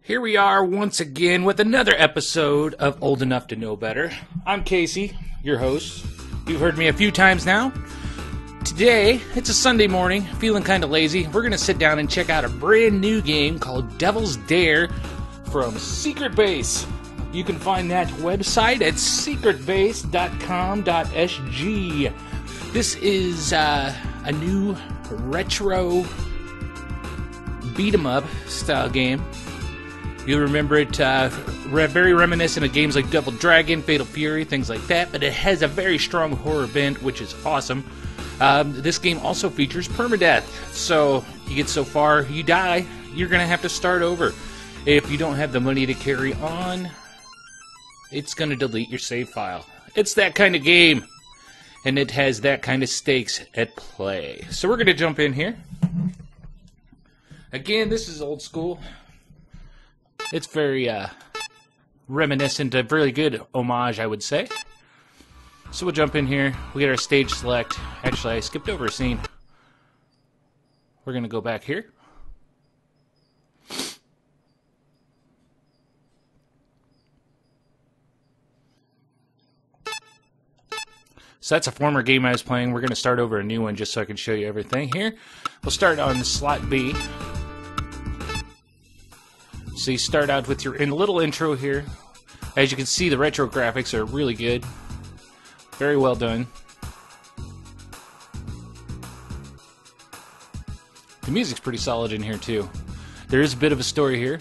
Here we are once again with another episode of Old Enough to Know Better. I'm Casey, your host. You've heard me a few times now. Today, it's a Sunday morning, feeling kind of lazy. We're going to sit down and check out a brand new game called Devil's Dare from Secret Base. You can find that website at secretbase.com.sg. This is a new retro beat-em-up style game. You'll remember it very reminiscent of games like Double Dragon, Fatal Fury, things like that, but it has a very strong horror bent, which is awesome. This game also features permadeath, so you get so far, you die, you're going to have to start over. If you don't have the money to carry on, it's going to delete your save file. It's that kind of game, and it has that kind of stakes at play. So we're going to jump in here. Again, this is old school. It's very reminiscent of really good homage, I would say. So we'll jump in here. We get our stage select. Actually, I skipped over a scene. We're going to go back here. So that's a former game I was playing. We're going to start over a new one just so I can show you everything here. We'll start on slot B. So you start out with your little intro here. As you can see, the retro graphics are really good. Very well done. The music's pretty solid in here too. There is a bit of a story here.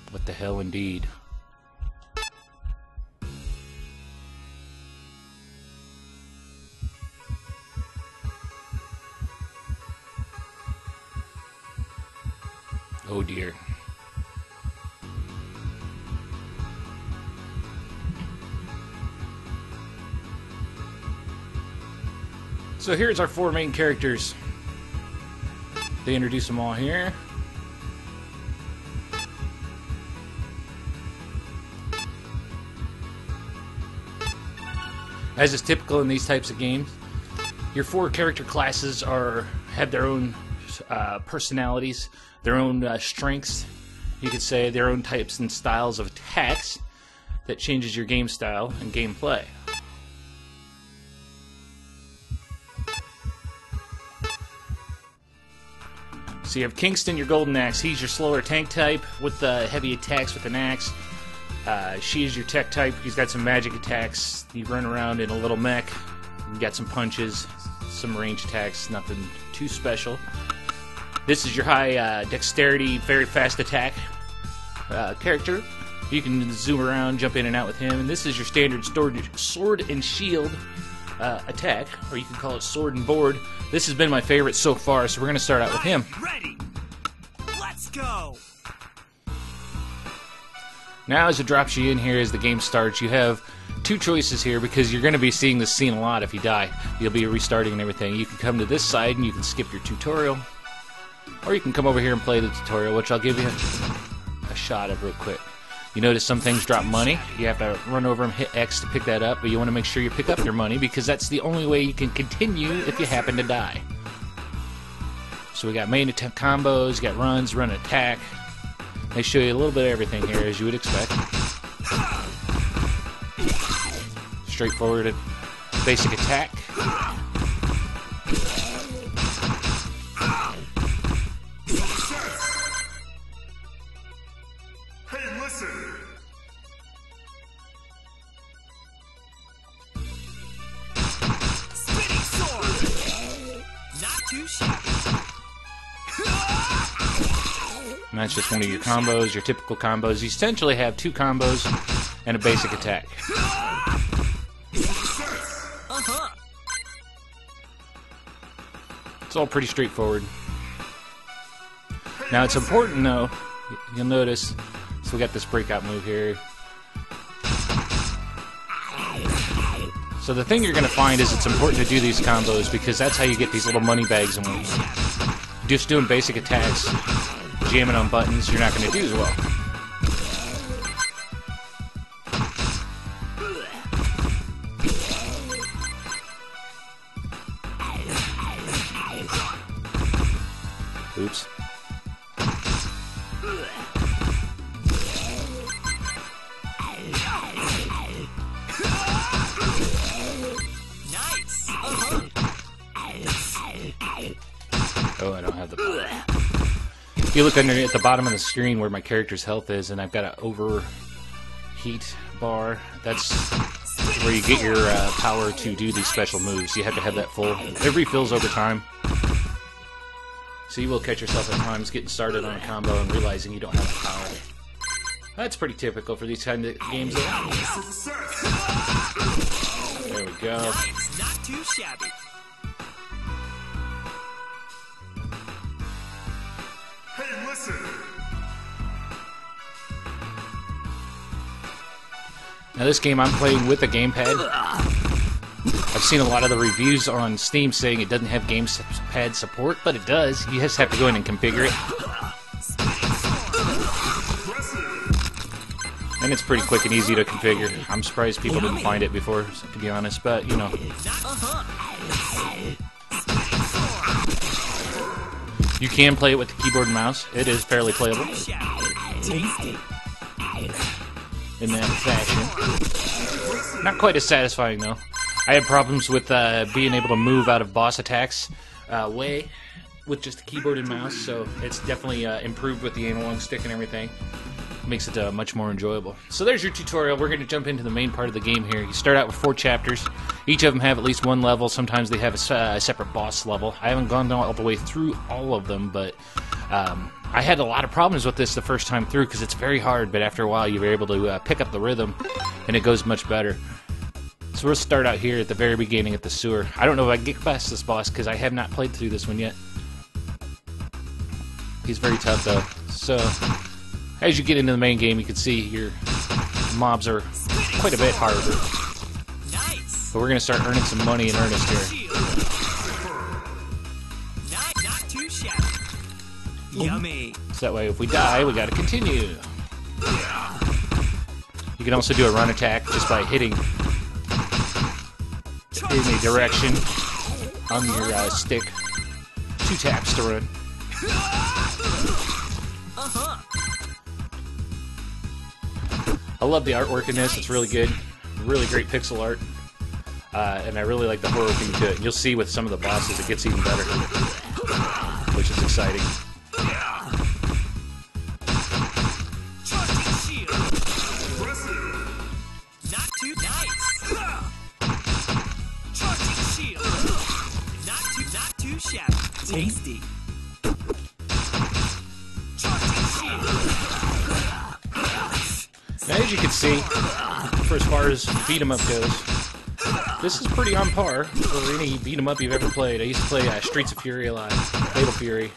What the hell indeed. Oh dear. So here's our four main characters. They introduce them all here. As is typical in these types of games, your four character classes have their own personalities, their own strengths, you could say, their own types and styles of attacks that changes your game style and gameplay. So you have Kingston, your golden axe. He's your slower tank type with heavy attacks with an axe. She is your tech type. He's got some magic attacks. You run around in a little mech. You got some punches, some range attacks, nothing too special. This is your high dexterity, very fast attack character. You can zoom around, jump in and out with him. And this is your standard sword and shield attack, or you can call it sword and board. This has been my favorite so far, so we're going to start out with him. Ready. Let's go. Now, as it drops you in here as the game starts, you have two choices here because you're going to be seeing this scene a lot if you die. You'll be restarting and everything. You can come to this side and you can skip your tutorial. Or you can come over here and play the tutorial, which I'll give you a shot of real quick. You notice some things drop money. You have to run over and hit X to pick that up, but you want to make sure you pick up your money because that's the only way you can continue if you happen to die. So we got main attack combos, you got runs, run attack. They show you a little bit of everything here, as you would expect. Straightforward basic attack. Hey, listen. Spinning sword. Not too shabby. And that's just one of your combos, your typical combos. You essentially have two combos and a basic attack. It's all pretty straightforward. Now it's important though, you'll notice, so we got this breakout move here. So the thing you're going to find is it's important to do these combos because that's how you get these little money bags and moves. Just doing basic attacks, jamming on buttons, you're not going to do as well. Oops. Nice. Oh, I don't have the... If you look under at the bottom of the screen where my character's health is, and I've got an overheat bar, that's where you get your power to do these special moves. You have to have that full. It refills over time. So you will catch yourself at times getting started on a combo and realizing you don't have the power. That's pretty typical for these kind of games. There we go. Nice. Not too shabby. Hey, listen! Now this game I'm playing with a gamepad. I've seen a lot of the reviews on Steam saying it doesn't have gamepad support, but it does. You just have to go in and configure it. And it's pretty quick and easy to configure. I'm surprised people didn't find it before, to be honest, but, you know. You can play it with the keyboard and mouse. It is fairly playable in that fashion. Not quite as satisfying, though. I had problems with being able to move out of boss attacks way with just the keyboard and mouse, so it's definitely improved with the analog stick and everything. Makes it much more enjoyable. So there's your tutorial. We're going to jump into the main part of the game here. You start out with 4 chapters. Each of them have at least one level. Sometimes they have a separate boss level. I haven't gone all the way through all of them, but I had a lot of problems with this the first time through because it's very hard, but after a while you're able to pick up the rhythm, and it goes much better. So we'll start out here at the very beginning at the sewer. I don't know if I can get past this boss because I have not played through this one yet. He's very tough, though. So as you get into the main game, you can see your mobs are quite a bit harder. Nice. But we're going to start earning some money in earnest here. Not too shabby. Yummy. So that way, if we die, we got to continue. You can also do a run attack just by hitting in a direction on your stick. 2 taps to run. I love the artwork in this. It's really good. Really great pixel art. And I really like the horror theme to it. And you'll see with some of the bosses it gets even better, which is exciting. Not too nice. Charging shield. Not too shabby. Tasty. Charging shield. Now, as you can see, for as far as beat 'em up goes, this is pretty on par for any beat 'em up you've ever played. I used to play Streets of Fury a lot, Fatal Fury,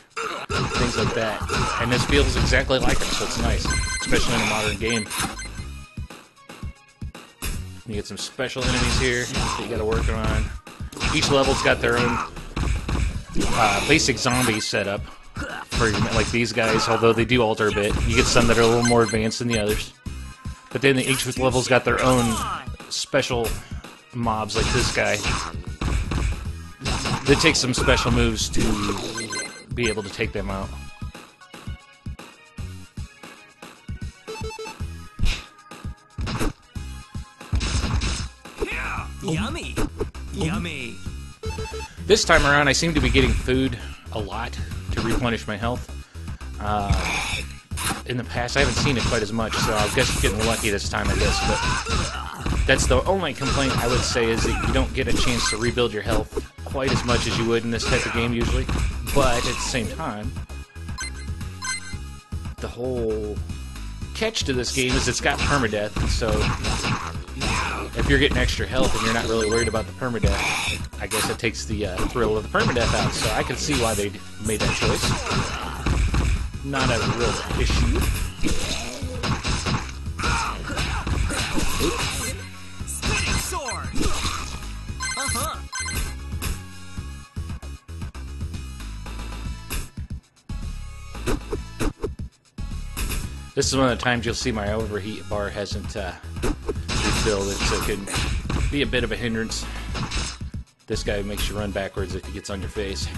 things like that, and this feels exactly like it, so it's nice, especially in a modern game. You get some special enemies here that you got to work on. Each level's got their own basic zombie setup for like these guys, although they do alter a bit. You get some that are a little more advanced than the others. But then each level's got their own special mobs, like this guy. They take some special moves to be able to take them out. Yummy. Yummy. This time around, I seem to be getting food a lot to replenish my health. In the past, I haven't seen it quite as much, so I guess getting lucky this time, I guess. But that's the only complaint I would say, is that you don't get a chance to rebuild your health quite as much as you would in this type of game usually. But at the same time, the whole catch to this game is it's got permadeath, and so if you're getting extra health and you're not really worried about the permadeath, I guess it takes the thrill of the permadeath out. So I can see why they made that choice. Not a real issue. Spinning sword. This is one of the times you'll see my overheat bar hasn't refilled it, so it can be a bit of a hindrance. This guy makes you run backwards if he gets on your face.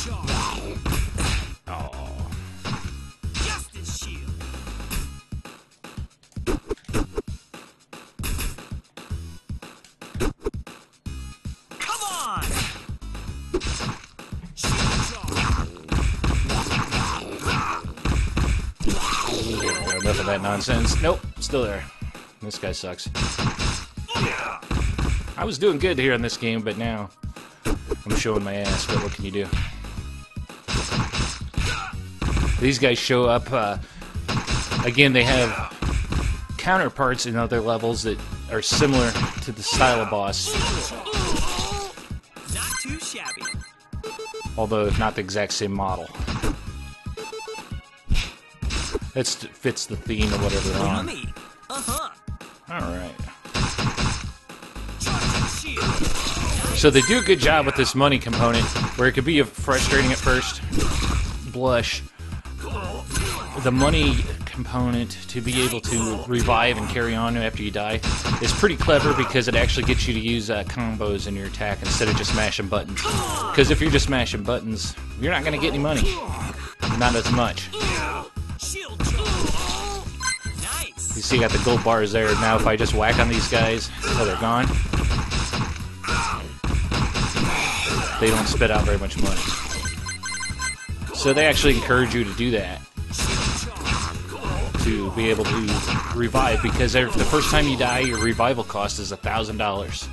charge. Oh. Justice shield. Come on. Shield charge. Enough of that nonsense. Nope, still there. This guy sucks. I was doing good here in this game, but now I'm showing my ass, but what can you do? These guys show up, again, they have counterparts in other levels that are similar to the style of boss, Not too shabby. although not the exact same model. That fits the theme of whatever they're on. Yummy. Uh-huh. Alright. Charging shield. So they do a good job with this money component, where it could be frustrating at first. Blush. The money component to be able to revive and carry on after you die is pretty clever because it actually gets you to use combos in your attack instead of just mashing buttons. Because if you're just mashing buttons, you're not going to get any money. Not as much. Shield charge. Nice. You see, I got the gold bars there. Now if I just whack on these guys, oh, they're gone. They don't spit out very much money. So they actually encourage you to do that, to be able to revive, because the first time you die, your revival cost is $1,000.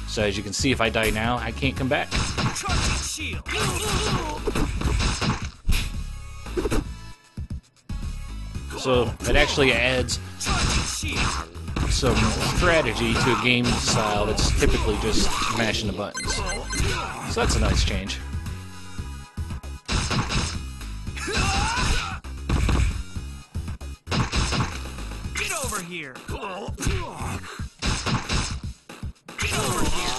So as you can see, if I die now, I can't come back. Charging shield. So it actually adds Charging shield. some strategy to a game style that's typically just mashing the buttons. So that's a nice change. Get over here. Get over here.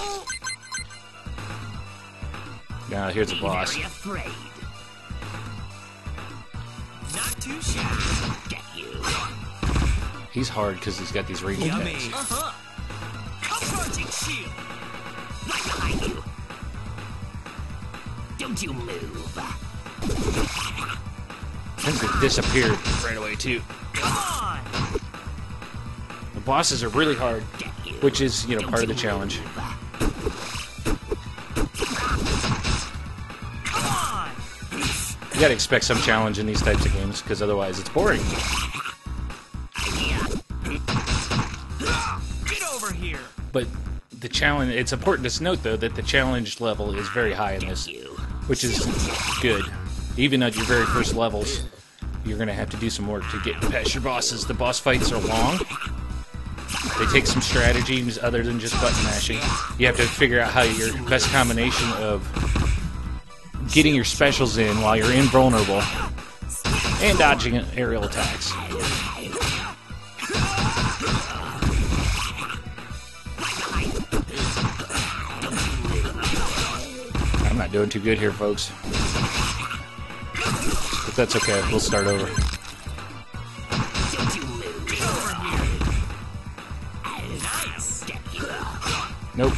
Now here's a boss. Very afraid. Not too shabby. Get you. He's hard because he's got these range Yummy. attacks. Uh-huh. Charging shield. Right behind you. Don't you move. Tends to disappear right away too. Come on. The bosses are really hard, Get you. which is, you know, part of the challenge. Come on. You gotta expect some challenge in these types of games, because otherwise it's boring. Get over here. But the challenge, it's important to note though that the challenge level is very high in this, which is good. Even at your very first levels, you're gonna have to do some work to get past your bosses. The boss fights are long. They take some strategies other than just button mashing. You have to figure out how your best combination of getting your specials in while you're invulnerable and dodging aerial attacks. I'm not doing too good here, folks. But that's okay. We'll start over. Don't you move. Get over here. Nice. Get you. Nope.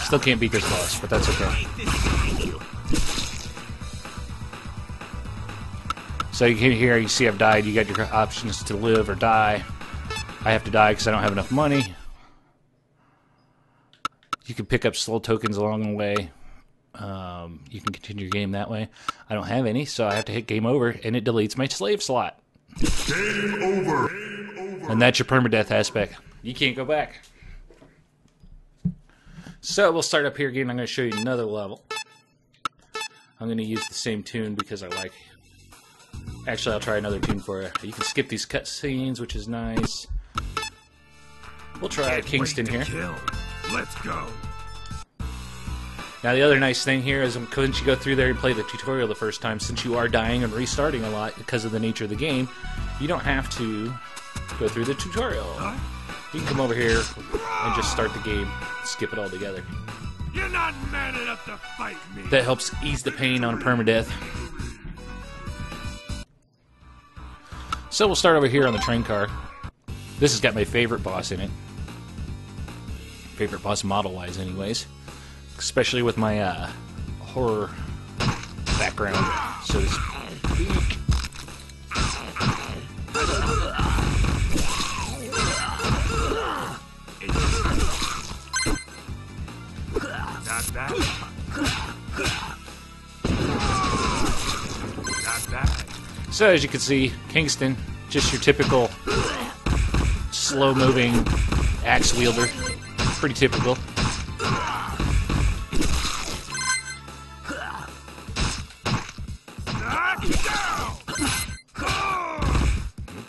Still can't beat this boss, but that's okay. Take this behind you. So you can here, you see I've died. You got your options to live or die. I have to die because I don't have enough money. You can pick up soul tokens along the way. You can continue your game that way. I don't have any, so I have to hit game over, and it deletes my slave slot. Game over. And that's your permadeath aspect. You can't go back. So we'll start up here again. I'm going to show you another level. I'm going to use the same tune because I like it. Actually, I'll try another tune for you. You can skip these cutscenes, which is nice. We'll try Kingston here. Let's go. Now, the other nice thing here is once you go through there and play the tutorial the first time, since you are dying and restarting a lot because of the nature of the game, you don't have to go through the tutorial. You can come over here and just start the game, skip it all together. You're not man enough to fight me. That helps ease the pain on permadeath. So we'll start over here on the train car. This has got my favorite boss in it. Favorite boss model-wise, anyways. especially with my horror background, so to speak. Not bad. Not bad. So as you can see, Kingston, just your typical slow-moving axe wielder. Pretty typical.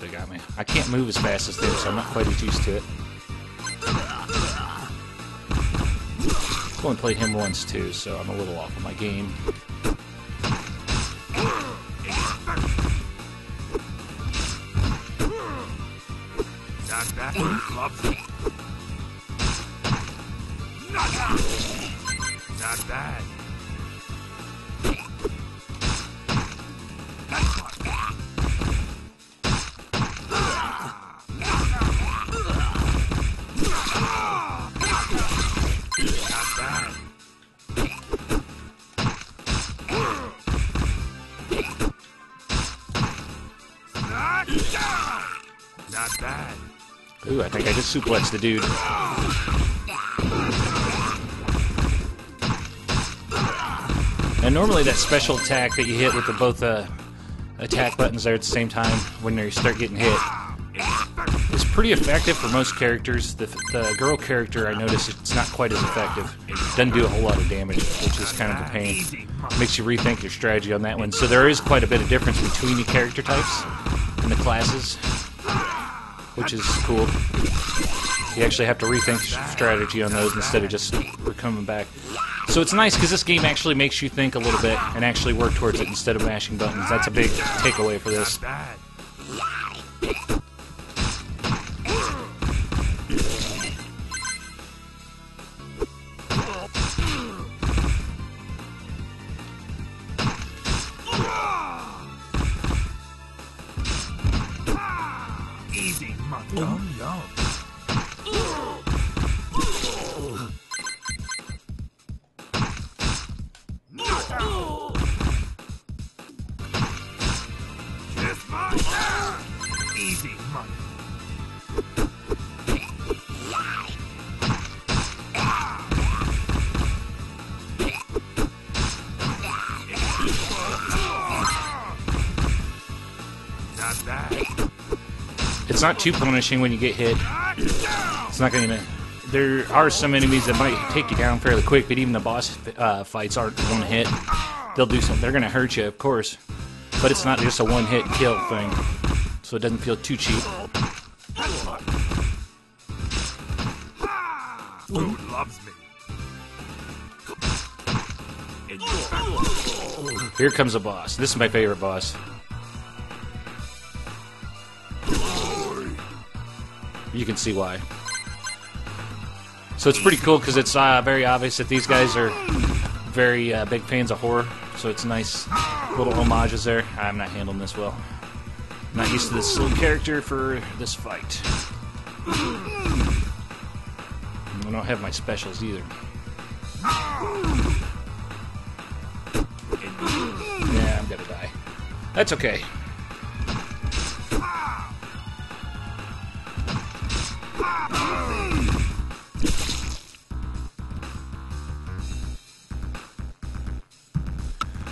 They got me. I can't move as fast as them, so I'm not quite as used to it. I've only played him once too, so I'm a little off of my game. Not bad. Loves it. Not bad. Not bad. Ooh, I think I just suplexed the dude. And normally that special attack that you hit with the both attack buttons there at the same time when you start getting hit is pretty effective for most characters. The girl character, I notice it's not quite as effective. It doesn't do a whole lot of damage, which is kind of a pain. Makes you rethink your strategy on that one. So there is quite a bit of difference between the character types and the classes, which is cool. You actually have to rethink strategy on those instead of just coming back. So it's nice because this game actually makes you think a little bit and actually work towards it instead of mashing buttons. That's a big takeaway for this. Not bad. Easy, monkey. Yum, yum. Kiss my ass. Easy, monkey. Not bad. It's not too punishing when you get hit. It's not going to... There are some enemies that might take you down fairly quick, but even the boss fights aren't one hit. They'll do something. They're going to hurt you, of course. But it's not just a one-hit kill thing. So it doesn't feel too cheap. Who loves me? Here comes a boss. This is my favorite boss. You can see why. So it's pretty cool because it's very obvious that these guys are very big fans of horror. So it's nice little homages there. I'm not handling this well. I'm not used to this little character for this fight. I don't have my specials either. Yeah, I'm gonna die. That's okay.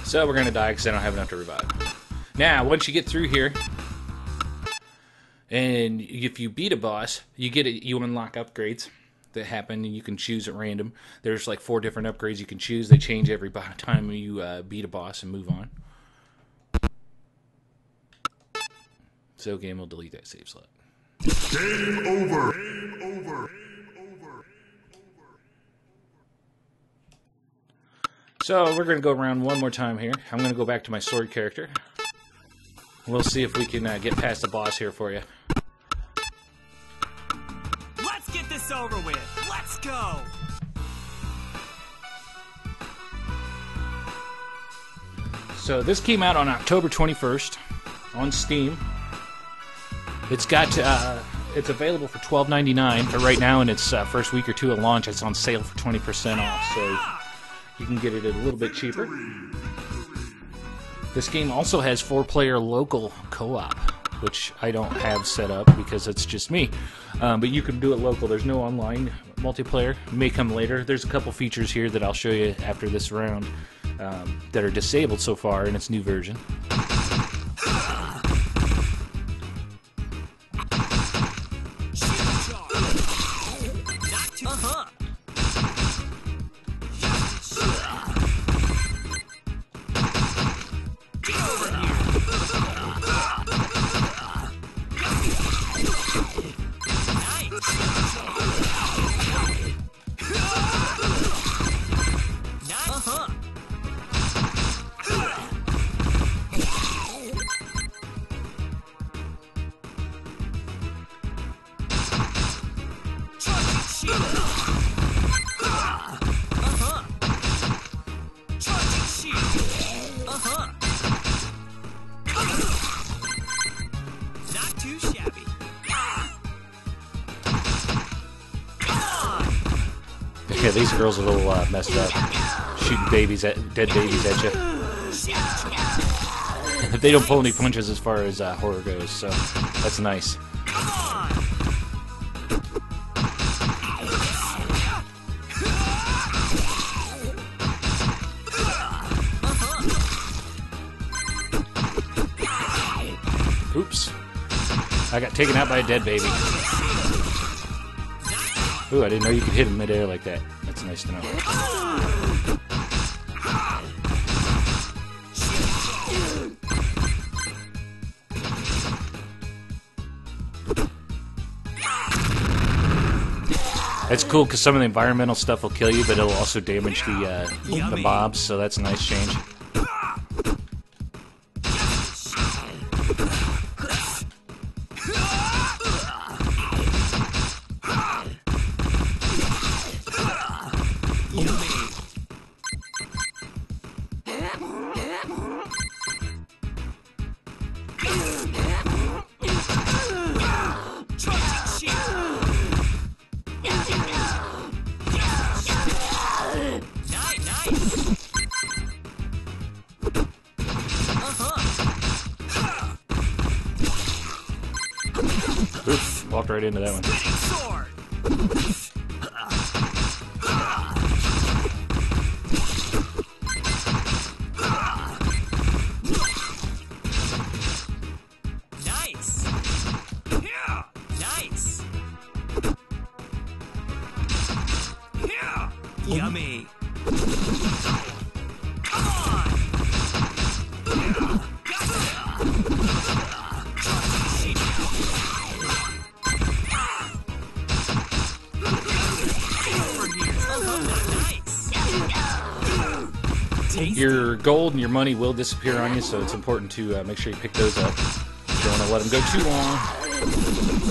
So we're gonna die because I don't have enough to revive. Now, once you get through here, and if you beat a boss, you unlock upgrades that happen, and you can choose at random. There's like 4 different upgrades you can choose. They change every time you beat a boss and move on. So game will delete that save slot. Game over. Game over. So we're going to go around one more time here. I'm going to go back to my sword character. We'll see if we can get past the boss here for you. Let's get this over with. Let's go. So this came out on October 21st on Steam. It's got it's available for $12.99, but right now in its first week or two of launch, it's on sale for 20% off. So you can get it a little bit cheaper. This game also has 4-player local co-op, which I don't have set up because it's just me. But you can do it local. There's no online multiplayer. It may come later. There's a couple features here that I'll show you after this round that are disabled so far in its new version. Not too shabby. Yeah, these girls are a little messed up. Shooting dead babies at you. They don't pull any punches as far as horror goes, so that's nice. Oops. I got taken out by a dead baby. Ooh, I didn't know you could hit him midair like that. That's nice to know. That's cool because some of the environmental stuff will kill you, but it'll also damage the mobs, so that's a nice change. Oops, walked right into that one. Nice. Yeah. Nice. Yeah. Yummy. Come on. Your gold and your money will disappear on you, so it's important to make sure you pick those up. You don't want to let them go too long,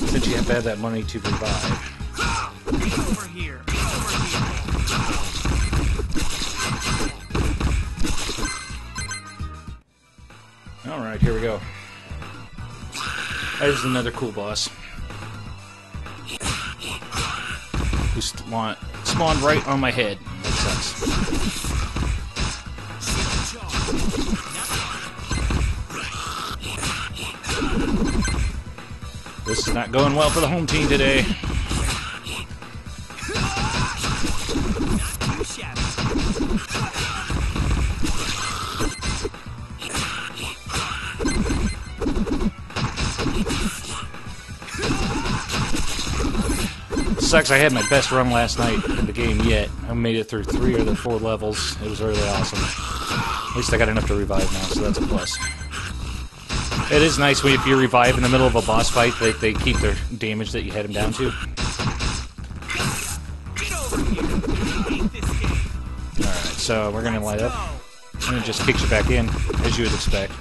since you have to have that money to revive. Over here. Alright, here we go. There's another cool boss. Who spawned right on my head. That sucks. This is not going well for the home team today. Sucks, I had my best run last night in the game yet. I made it through 3 of the 4 levels. It was really awesome. At least I got enough to revive now, so that's a plus. It is nice when if you revive in the middle of a boss fight, they keep their damage that you had them down to. Alright, so we're going to light up. And it just kicks you back in, as you would expect.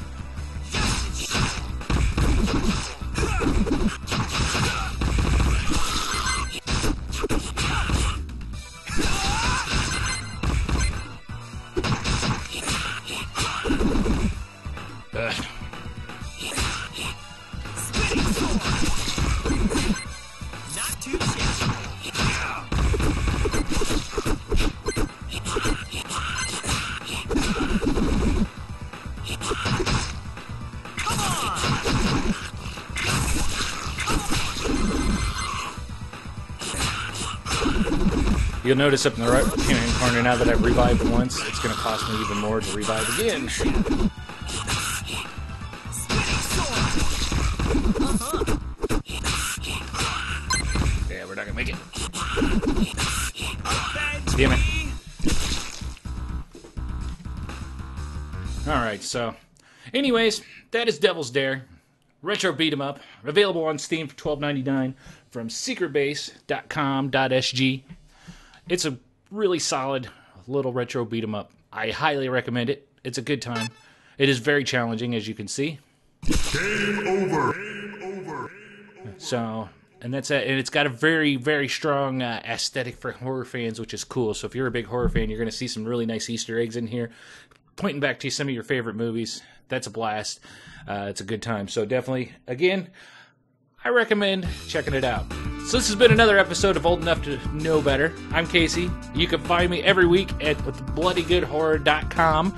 You'll notice up in the right-hand corner now that I've revived once, it's going to cost me even more to revive again. Yeah, we're not going to make it. Damn it. Alright, so, anyways, that is Devil's Dare. Retro beat 'em up. Available on Steam for $12.99 from secretbase.com.sg. It's a really solid little retro beat 'em up. I highly recommend it. It's a good time. It is very challenging, as you can see. Game over. Game over. So, and that's it. And it's got a very, very strong aesthetic for horror fans, which is cool. So if you're a big horror fan, you're going to see some really nice Easter eggs in here, pointing back to some of your favorite movies. That's a blast. It's a good time. So definitely, again, I recommend checking it out. So this has been another episode of Old Enough to Know Better. I'm Casey. You can find me every week at bloodygoodhorror.com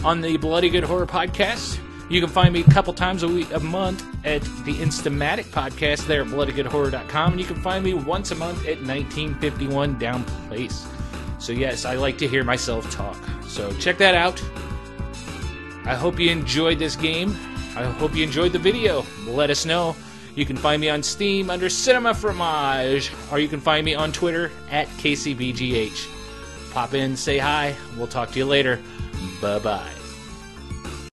on the Bloody Good Horror Podcast. You can find me a couple times a month at the Instamatic Podcast there at bloodygoodhorror.com. And you can find me once a month at 1951 Down Place. So yes, I like to hear myself talk. So check that out. I hope you enjoyed this game. I hope you enjoyed the video. Let us know. You can find me on Steam under Cinema Fromage, or you can find me on Twitter at KCBGH. Pop in, say hi. We'll talk to you later. Bye-bye.